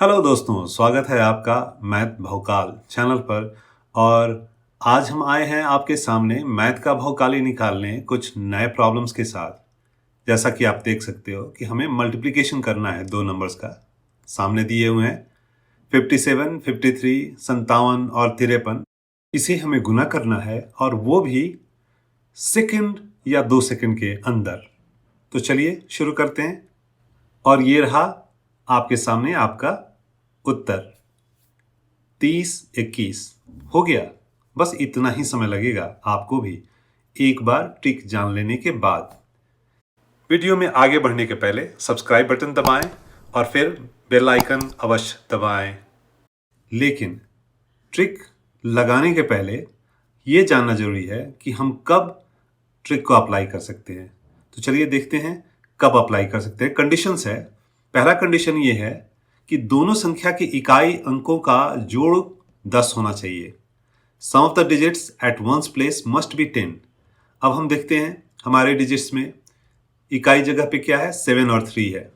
Hello दोस्तों, स्वागत है आपका मैथ भौकाल चैनल पर। और आज हम आए हैं आपके सामने मैथ का भौकाली निकालने कुछ नए प्रॉब्लम्स के साथ। जैसा कि आप देख सकते हो कि हमें मल्टीप्लिकेशन करना है दो नंबर्स का। सामने दिए हुए हैं 57, 53, 57 और 53। इसे हमें गुना करना है और वो भी सेकंड या 2 सेकंड के अंदर। तो चलिए शुरू करते हैं। और ये रहा आपके सामने आपका उत्तर 30, 21 हो गया। बस इतना ही समय लगेगा आपको भी एक बार ट्रिक जान लेने के बाद। वीडियो में आगे बढ़ने के पहले सब्सक्राइब बटन दबाएं और फिर बेल आइकन अवश्य दबाएं। लेकिन ट्रिक लगाने के पहले ये जानना जरूरी है कि हम कब ट्रिक को अप्लाई कर सकते हैं। तो चलिए देखते हैं कब अप्लाई कर सकते हैं। कंडीशंस है। पहला कंडीशन ये है कि दोनों संख्या की इकाई अंकों का जोड़ 10 होना चाहिए। Sum of the digits at ones place must be 10। अब हम देखते हैं हमारे डिजिट्स में इकाई जगह पे क्या है, 7 और 3 है।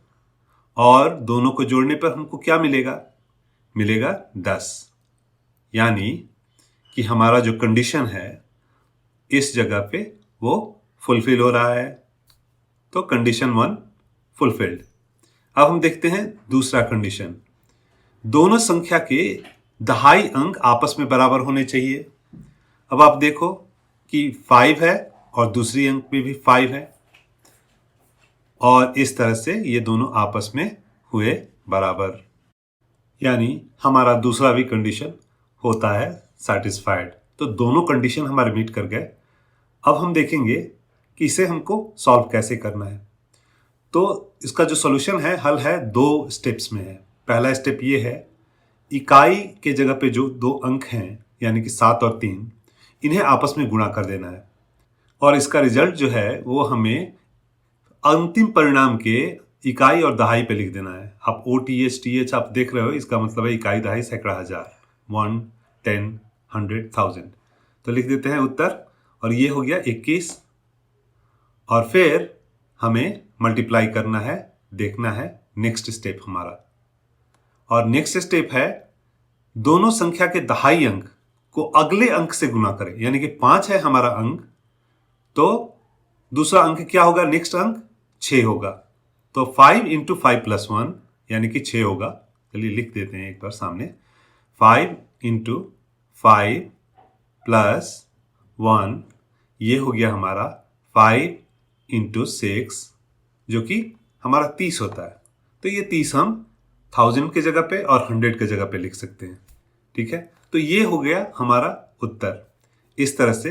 और दोनों को जोड़ने पर हमको क्या मिलेगा, मिलेगा 10। यानी कि हमारा जो कंडीशन है इस जगह पे वो फुलफिल हो रहा है। तो कंडीशन 1 फुलफिल्ड। अब हम देखते हैं दूसरा कंडीशन। दोनों संख्या के दहाई अंक आपस में बराबर होने चाहिए। अब आप देखो कि 5 है और दूसरी अंक में भी 5 है और इस तरह से ये दोनों आपस में हुए बराबर। यानी हमारा दूसरा भी कंडीशन होता है सेटिस्फाइड। तो दोनों कंडीशन हमारे मीट कर गए। अब हम देखेंगे कि इसे हमको सॉल्व कैसे करना है। तो इसका जो सॉल्यूशन है, हल है, 2 स्टेप्स में है। पहला स्टेप ये है, इकाई के जगह पे जो 2 अंक हैं यानी कि 7 और 3, इन्हें आपस में गुणा कर देना है और इसका रिजल्ट जो है वो हमें अंतिम परिणाम के इकाई और दहाई पे लिख देना है। आप OTH आप देख रहे हो, इसका मतलब है इकाई, दहाई, सैकड़ा, हजार, 1, 10, 100, 1000। तो लिख देते हैं उत्तर और ये हो गया 21। और फिर हमें मल्टीप्लाई करना है, देखना है नेक्स्ट स्टेप हमारा। और नेक्स्ट स्टेप है दोनों संख्या के दहाई अंक को अगले अंक से गुना करें। यानी कि 5 है हमारा अंक, तो दूसरा अंक क्या होगा, नेक्स्ट अंक 6 होगा। तो 5 इंटू 5 प्लस 1 यानी कि 6 होगा। चलिए लिख देते हैं एक बार सामने, 5 इंटू 5 प्लस 1, ये हो गया हमारा 5 इंटू 6 जो कि हमारा 30 होता है। तो ये 30 हम 1000 के जगह पे और 100 के जगह पे लिख सकते हैं। ठीक है, तो ये हो गया हमारा उत्तर। इस तरह से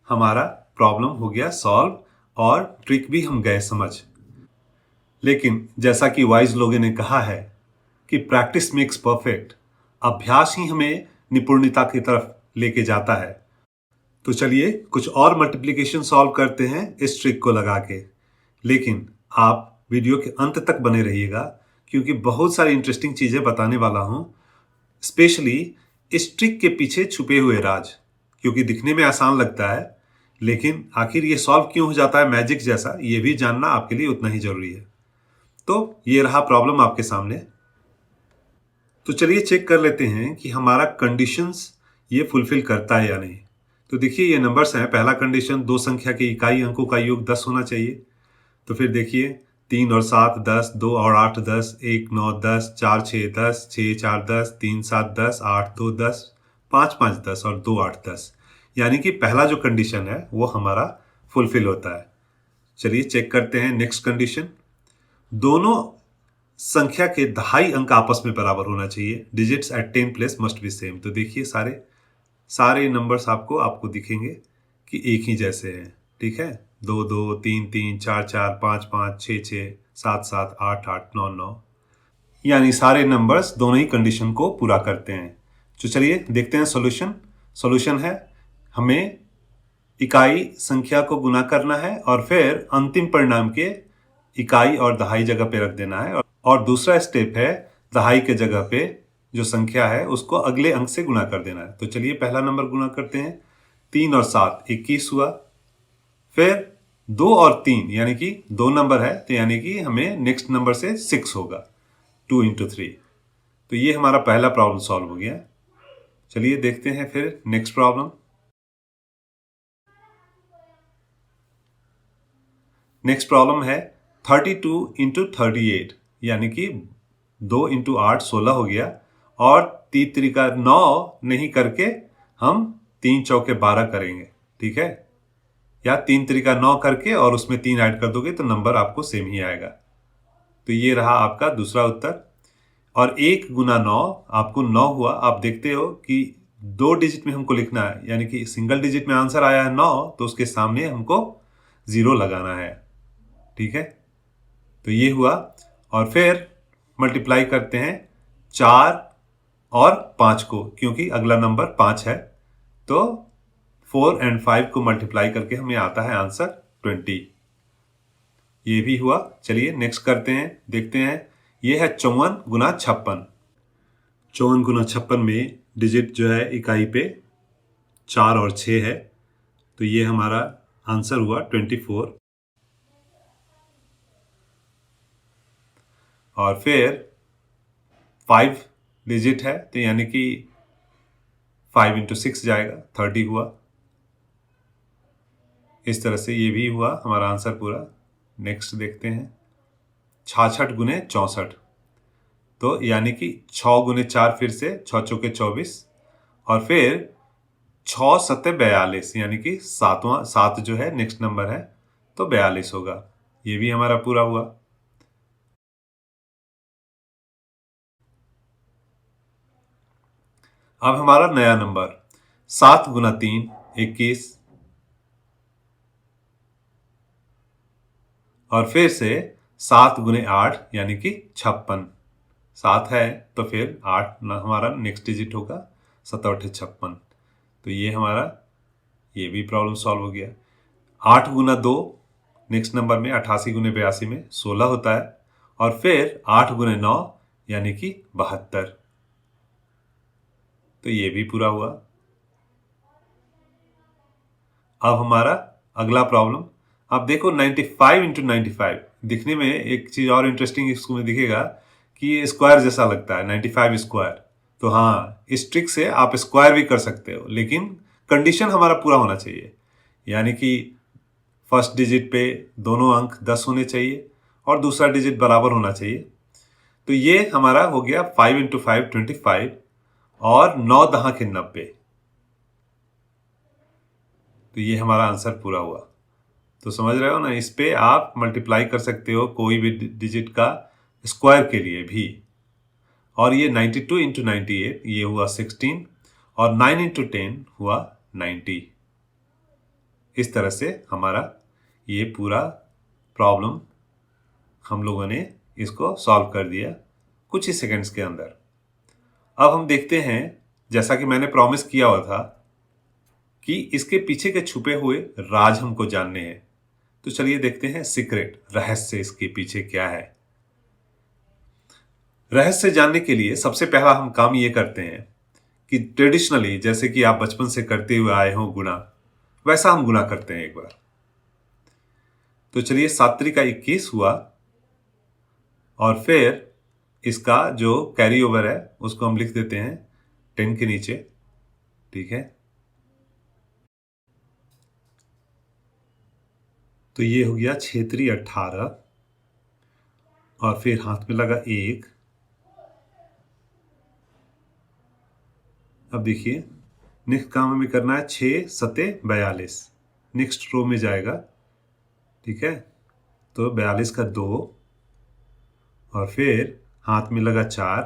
हमारा प्रॉब्लम हो गया सॉल्व और ट्रिक भी हम गए समझ। लेकिन जैसा कि वाइज लोगों ने कहा है कि प्रैक्टिस मेक्स परफेक्ट, अभ्यास ही हमें निपुणता की तरफ लेके जाता है। तो चलिए कुछ और मल्टीप्लिकेशन सॉल्व करते हैं इस ट्रिक को लगा के। लेकिन आप वीडियो के अंत तक बने रहिएगा क्योंकि बहुत सारी इंटरेस्टिंग चीजें बताने वाला हूं, स्पेशली इस ट्रिक के पीछे छुपे हुए राज। क्योंकि दिखने में आसान लगता है लेकिन आखिर ये सॉल्व क्यों हो जाता है मैजिक जैसा, ये भी जानना आपके लिए उतना ही जरूरी है। तो ये रहा प्रॉब्लम आपके सामने। तो चलिए चेक कर लेते हैं कि हमारा कंडीशंस ये फुलफिल करता है या नहीं। तो देखिए ये नंबर्स हैं। पहला कंडीशन, दो संख्या के इकाई अंकों का योग 10 होना चाहिए। तो फिर देखिए 3 और 7 10, 2 और 8 10, 1 9 10, 4 6 10, 6 4 10, 3 7 10, 8 2 10, 5 5 10 और 2 8 10। यानी कि पहला जो कंडीशन है वो हमारा फुलफिल होता है। चलिए चेक करते हैं नेक्स्ट कंडीशन। दोनों संख्या के दहाई अंक आपस में बराबर होना चाहिए। Digits at 10 place must be same. तो देखिए सारे नंबर्स आपको दिखेंगे कि एक ही जैसे हैं। ठीक है, 2 2, 3 3, 4 4, 5 5, 6 6, 7 7, 8 8, 9 9, यानी सारे नंबर्स दोनों ही कंडीशन को पूरा करते हैं। तो चलिए देखते हैं सॉल्यूशन। सॉल्यूशन है, हमें इकाई संख्या को गुना करना है और फिर अंतिम परिणाम के इकाई और दहाई जगह पे रख देना है। और दूसरा स्टेप है दहाई के जगह पे जो संख्या है उसको अगले अंक से गुना कर देना है। तो चलिए पहला नंबर गुना करते हैं। 3 और 7 21 हुआ। फिर 2 और 3 यानी कि 2 नंबर है तो यानी कि हमें नेक्स्ट नंबर से 6 होगा, 2 इंटू 3। तो ये हमारा पहला प्रॉब्लम सॉल्व हो गया। चलिए देखते हैं फिर नेक्स्ट प्रॉब्लम। नेक्स्ट प्रॉब्लम है 32 इंटू 38, यानी कि 2 इंटू 8 16 हो गया, और 3 तरीका 9 नहीं करके हम 3 चौके 12 करेंगे, ठीक है। या 3 तरीका 9 करके और उसमें 3 ऐड कर दोगे तो नंबर आपको सेम ही आएगा। तो ये रहा आपका दूसरा उत्तर। और 1 गुना 9 आपको 9 हुआ। आप देखते हो कि 2 डिजिट में हमको लिखना है, यानी कि सिंगल डिजिट में आंसर आया है 9, तो उसके सामने हमको 0 लगाना है, ठीक है। तो ये हुआ। और फिर मल्टीप्लाई करते हैं 4 और 5 को, क्योंकि अगला नंबर 5 है। तो 4 और 5 को मल्टीप्लाई करके हमें आता है आंसर 20। ये भी हुआ। चलिए नेक्स्ट करते हैं, देखते हैं। ये है 54 गुना 56। 54 गुना 56 में डिजिट जो है इकाई पे 4 और 6 है, तो ये हमारा आंसर हुआ 24। और फिर 5 डिजिट है, तो यानी कि 5 इंटू 6 जाएगा, 30 हुआ। इस तरह से ये भी हुआ हमारा आंसर पूरा। नेक्स्ट देखते हैं 66 गुने 64, तो यानी कि 6 गुने 4, फिर से 6 चौके 24, और फिर 6 सत्ते 42, यानी कि 7 जो है नेक्स्ट नंबर है, तो 42 होगा। ये भी हमारा पूरा हुआ। अब हमारा नया नंबर 7 गुना 3 21, और फिर से 7 गुने 8 यानी कि 56। 7 है तो फिर 8 हमारा नेक्स्ट डिजिट होगा, 7 8 56। तो ये हमारा ये भी प्रॉब्लम सॉल्व हो गया। 8 गुना 2 नेक्स्ट नंबर में 88 गुने 82 में 16 होता है, और फिर 8 गुने 9 यानी कि 72। तो ये भी पूरा हुआ। अब हमारा अगला प्रॉब्लम, आप देखो 95 इंटू 95। दिखने में एक चीज और इंटरेस्टिंग इसमें दिखेगा कि ये स्क्वायर जैसा लगता है, 95 स्क्वायर। तो हाँ, इस ट्रिक से आप स्क्वायर भी कर सकते हो, लेकिन कंडीशन हमारा पूरा होना चाहिए, यानी कि फर्स्ट डिजिट पे दोनों अंक 10 होने चाहिए और दूसरा डिजिट बराबर होना चाहिए। तो ये हमारा हो गया 5 इंटू 5 25, और 9 दहा के 90। तो ये हमारा आंसर पूरा हुआ। तो समझ रहे हो ना, इस पे आप मल्टीप्लाई कर सकते हो कोई भी डिजिट का स्क्वायर के लिए भी। और ये 92 इंटू 98 ये हुआ 16, और 9 इंटू 10 हुआ 90। इस तरह से हमारा ये पूरा प्रॉब्लम हम लोगों ने इसको सॉल्व कर दिया कुछ ही सेकंड्स के अंदर। अब हम देखते हैं, जैसा कि मैंने प्रॉमिस किया हुआ था कि इसके पीछे के छुपे हुए राज हमको जानने हैं। तो चलिए देखते हैं सीक्रेट, रहस्य इसके पीछे क्या है। रहस्य जानने के लिए सबसे पहला हम काम ये करते हैं कि ट्रेडिशनली, जैसे कि आप बचपन से करते हुए आए हो गुणा, वैसा हम गुणा करते हैं एक बार। तो चलिए 7 त्रिका 21 हुआ, और फिर इसका जो कैरी ओवर है उसको हम लिख देते हैं 10 के नीचे, ठीक है। तो ये हो गया 6 3 18, और फिर हाथ में लगा 1। अब देखिए नेक्स्ट काम हमें करना है 6 7 42, नेक्स्ट रो में जाएगा, ठीक है। तो 42 का 2, और फिर हाथ में लगा 4,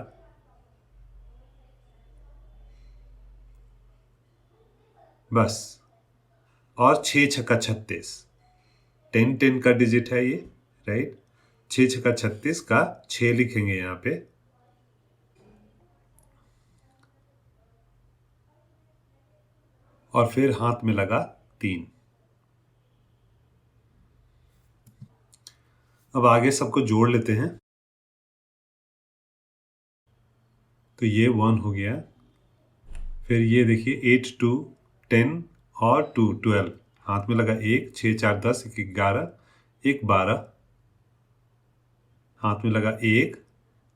बस। और 6 छक्का 36, 10 10 का डिजिट है ये, राइट। 6 छक्का 36 का 6 लिखेंगे यहाँ पे, और फिर हाथ में लगा 3। अब आगे सबको जोड़ लेते हैं। तो ये 1 हो गया। फिर ये देखिए 8 2 10, और 2 12, हाथ में लगा 1, 6 4 10, 1 11, 1 12, हाथ में लगा 1,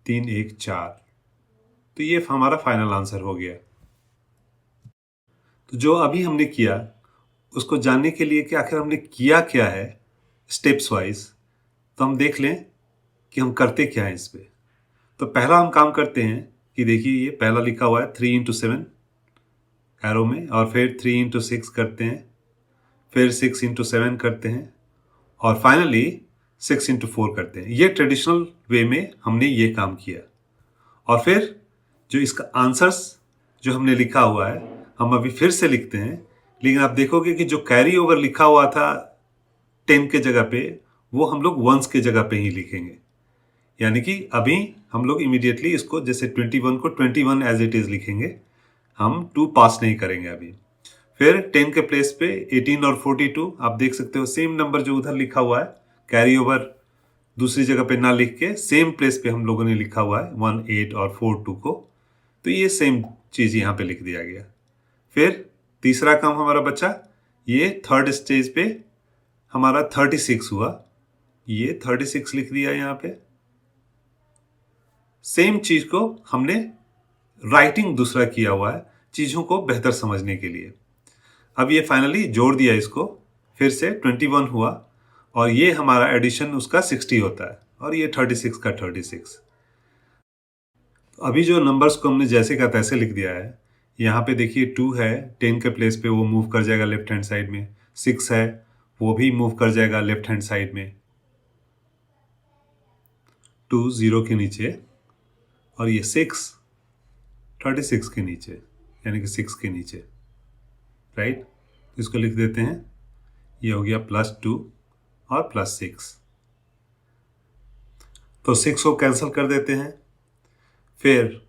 3 1 4, तो ये हमारा फाइनल आंसर हो गया। तो जो अभी हमने किया उसको जानने के लिए कि आखिर हमने किया क्या है स्टेप्स वाइज, तो हम देख लें कि हम करते क्या हैं इस पे। तो पहला हम काम करते हैं कि देखिए ये पहला लिखा हुआ है 3 × 7 एरो में, और फिर 3 × 6 करते हैं, फिर 6 × 7 करते हैं, और फाइनली 6 × 4 करते हैं। ये ट्रेडिशनल वे में हमने ये काम किया। और फिर जो इसका आंसर्स जो हमने लिखा हुआ है हम अभी फिर से लिखते हैं, लेकिन आप देखोगे कि जो कैरी ओवर लिखा हुआ था 10 के जगह पे, वो हम लोग वंस के जगह पे ही लिखेंगे। यानी कि अभी हम लोग इमीडिएटली इसको जैसे 21 को 21 एज इट इज लिखेंगे, हम 2 पास नहीं करेंगे अभी। फिर 10 के प्लेस पे 18 और 42 आप देख सकते हो, सेम नंबर जो उधर लिखा हुआ है कैरी ओवर दूसरी जगह पे ना लिख के सेम प्लेस पे हम लोगों ने लिखा हुआ है 18 और 42 को, तो ये सेम चीज यहाँ पे लिख दिया गया। फिर तीसरा काम हमारा बचा, ये थर्ड स्टेज पे हमारा 36 हुआ, ये 36 लिख दिया यहाँ पे। सेम चीज को हमने राइटिंग दूसरा किया हुआ है चीजों को बेहतर समझने के लिए। अब ये फाइनली जोड़ दिया इसको, फिर से 21 हुआ, और ये हमारा एडिशन उसका 60 होता है, और ये 36 का 36। अभी जो नंबर्स को हमने जैसे का तैसे लिख दिया है, यहाँ पे देखिए 2 है, 10 के प्लेस पे वो मूव कर जाएगा लेफ्ट हैंड साइड में, 6 है वो भी मूव कर जाएगा लेफ्ट हैंड साइड में, 2 0 के नीचे, और ये 6 36 के नीचे, यानी कि 6 के नीचे, राइट। इसको लिख देते हैं, ये हो गया +2 और +6। तो 6 को कैंसिल कर देते हैं, फिर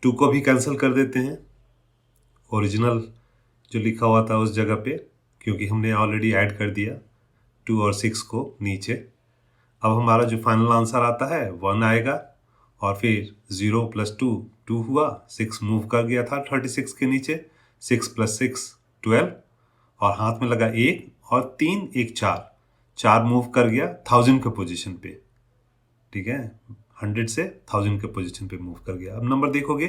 2 को भी कैंसिल कर देते हैं, ओरिजिनल जो लिखा हुआ था उस जगह पे, क्योंकि हमने ऑलरेडी ऐड कर दिया 2 और 6 को नीचे। अब हमारा जो फाइनल आंसर आता है 1 आएगा, और फिर 0 + 2 2 हुआ, 6 मूव कर गया था 36 के नीचे, 6 + 6 12, और हाथ में लगा 1 और 3 1 4 4 मूव कर गया 1000 के पोजीशन पे, ठीक है, 100 से 1000 के पोजीशन पे मूव कर गया। अब नंबर देखोगे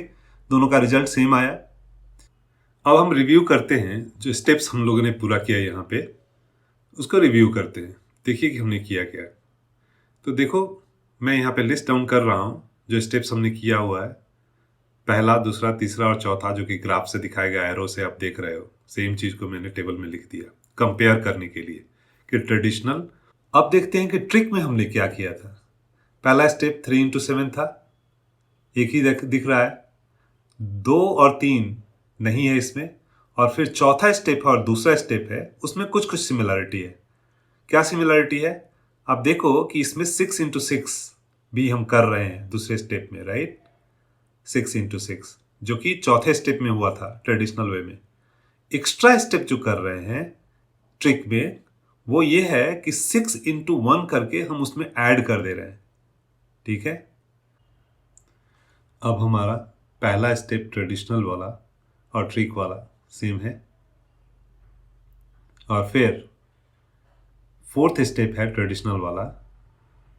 दोनों का रिजल्ट सेम आया। अब हम रिव्यू करते हैं जो स्टेप्स हम लोगों ने पूरा किया यहाँ पे, उसको रिव्यू करते हैं, देखिए कि हमने किया क्या। तो देखो मैं यहाँ पे लिस्ट डाउन कर रहा हूँ जो स्टेप्स हमने किया हुआ है, पहला, दूसरा, तीसरा और चौथा, जो कि ग्राफ से दिखाया गया एरो से आप देख रहे हो। सेम चीज को मैंने टेबल में लिख दिया कंपेयर करने के लिए कि ट्रेडिशनल। अब देखते हैं कि ट्रिक में हमने क्या किया था। पहला स्टेप 3 × 7 था, एक ही दिख रहा है, 2 और 3 नहीं है इसमें, और फिर चौथा स्टेप और दूसरा स्टेप है उसमें कुछ कुछ सिमिलरिटी है। क्या सिमिलरिटी है, आप देखो कि इसमें 6 × 6 भी हम कर रहे हैं दूसरे स्टेप में, राइट, 6 × 6 जो कि चौथे स्टेप में हुआ था ट्रेडिशनल वे में। एक्स्ट्रा स्टेप जो कर रहे हैं ट्रिक में वो ये है कि 6 × 1 करके हम उसमें ऐड कर दे रहे हैं, ठीक है। अब हमारा पहला स्टेप ट्रेडिशनल वाला और ट्रिक वाला सेम है, और फिर फोर्थ स्टेप है ट्रेडिशनल वाला,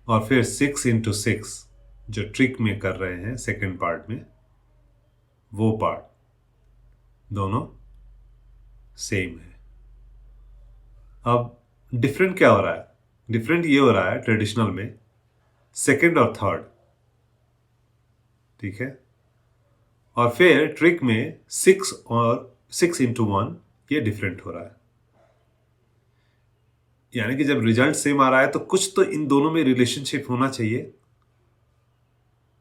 और फिर 6 × 6 जो ट्रिक में कर रहे हैं सेकंड पार्ट में, वो पार्ट दोनों सेम है। अब डिफरेंट क्या हो रहा है, डिफरेंट ये हो रहा है ट्रेडिशनल में सेकंड और थर्ड, ठीक है, और फिर ट्रिक में 6 और 6 × 1 ये डिफरेंट हो रहा है। यानी कि जब रिजल्ट सेम आ रहा है तो कुछ तो इन दोनों में रिलेशनशिप होना चाहिए,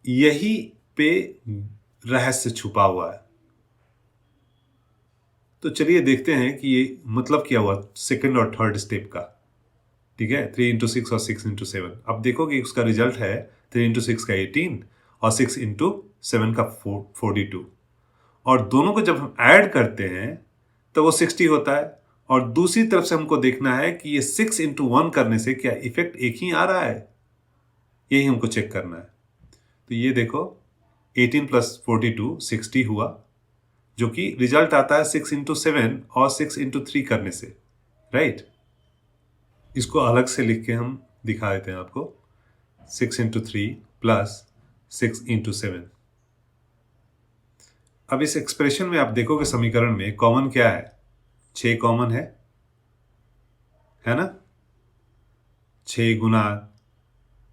यही पे रहस्य छुपा हुआ है। तो चलिए देखते हैं कि ये मतलब क्या हुआ सेकंड और थर्ड स्टेप का, ठीक है, 3 × 6 और 6 × 7। अब देखो कि उसका रिजल्ट है 3 × 6 का 18 और 6 × 7 का 42, और दोनों को जब हम ऐड करते हैं तो वो 60 होता है। और दूसरी तरफ से हमको देखना है कि ये 6 × 1 करने से क्या इफेक्ट एक ही आ रहा है, यही हमको चेक करना है। तो ये देखो 18 + 42 60 हुआ, जो कि रिजल्ट आता है 6 × 7 और 6 × 3 करने से, राइट। इसको अलग से लिख के हम दिखा देते हैं आपको, 6 × 3 + 6 × 7, अब इस एक्सप्रेशन में आप देखोगे समीकरण में कॉमन क्या है, 6 कॉमन है ना। 6 गुना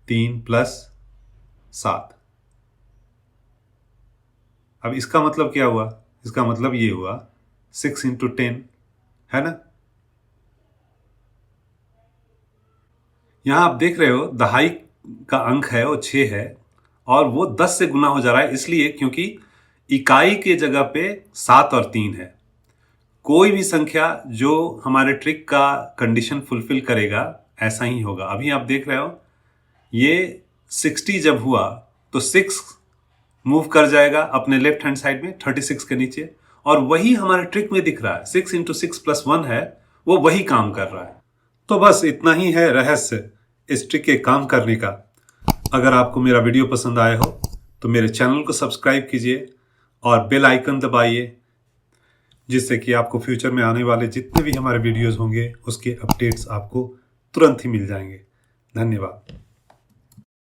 3 प्लस 7। अब इसका मतलब क्या हुआ, इसका मतलब ये हुआ 6 इंटू 10, है ना। यहां आप देख रहे हो दहाई का अंक है वो 6 है और वो 10 से गुना हो जा रहा है, इसलिए क्योंकि इकाई के जगह पे 7 और 3 है। कोई भी संख्या जो हमारे ट्रिक का कंडीशन फुलफिल करेगा ऐसा ही होगा। अभी आप देख रहे हो ये 60 जब हुआ तो 6 मूव कर जाएगा अपने लेफ्ट हैंड साइड में 36 के नीचे, और वही हमारे ट्रिक में दिख रहा है 6 इंटू 6 प्लस 1 है, वो वही काम कर रहा है। तो बस इतना ही है रहस्य इस ट्रिक के काम करने का। अगर आपको मेरा वीडियो पसंद आया हो तो मेरे चैनल को सब्सक्राइब कीजिए और बेल आइकन दबाइए, जिससे कि आपको फ्यूचर में आने वाले जितने भी हमारे वीडियोस होंगे उसके अपडेट्स आपको तुरंत ही मिल जाएंगे। धन्यवाद।